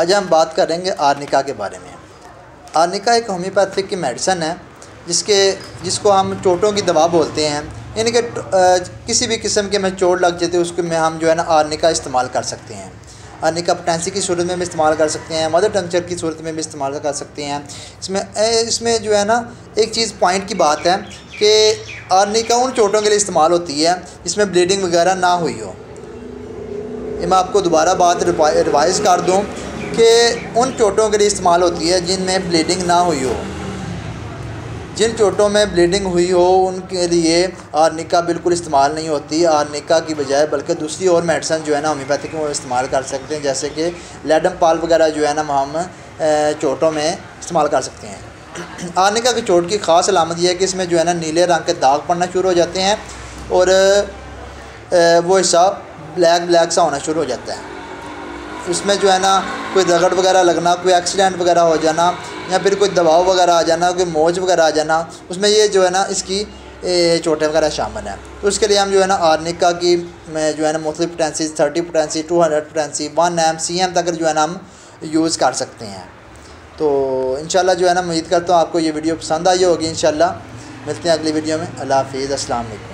आज हम बात करेंगे आर्निका के बारे में। आर्निका एक होम्योपैथिक की मेडिसन है जिसको हम चोटों की दवा बोलते हैं। यानी कि किसी भी किस्म के में चोट लग जाती है उसको में हम जो है ना आर्निका इस्तेमाल कर सकते हैं। आर्निका पोटेंसी की सूरत में भी इस्तेमाल कर सकते हैं, मदर टंक्चर की सूरत में भी इस्तेमाल कर सकते हैं। इसमें जो है ना एक चीज़ पॉइंट की बात है कि आर्निका उन चोटों के लिए इस्तेमाल होती है जिसमें ब्लीडिंग वगैरह ना हुई हो। ये मैं आपको दोबारा बात रिवाइज़ कर दूं कि उन चोटों के लिए इस्तेमाल होती है जिनमें ब्लीडिंग ना हुई हो। जिन चोटों में ब्लीडिंग हुई हो उनके लिए आर्निका बिल्कुल इस्तेमाल नहीं होती। आर्निका की बजाय बल्कि दूसरी और मेडिसिन जो है ना होम्योपैथिक वो इस्तेमाल कर सकते हैं, जैसे कि लेडम पाल वगैरह जो है ना हम चोटों में इस्तेमाल कर सकते हैं। आर्निका की चोट की ख़ास अलामत यह है कि इसमें जो है ना नीले रंग के दाग पड़ना शुरू हो जाते हैं और वो हिस्सा ब्लैक सा होना शुरू हो जाता है। उसमें जो है ना कोई रगड़ वगैरह लगना, कोई एक्सीडेंट वगैरह हो जाना या फिर कोई दबाव वगैरह आ जाना, कोई मोच वगैरह आ जाना, उसमें ये जो है ना इसकी चोटें वगैरह शामिल हैं। तो उसके लिए हम जो है ना आर्निका की जो है ना मुख्तलिफ पोटेंसी 30 पोटेंसी 200 पोटेंसी 1 cm तक जो है ना हम यूज़ कर सकते हैं। तो इंशाल्लाह जो है ना उम्मीद करता हूँ आपको ये वीडियो पसंद आई होगी। इंशाल्लाह मिलते हैं अगली वीडियो में। अल्लाह हाफ़िज़, अस्सलाम वालेकुम।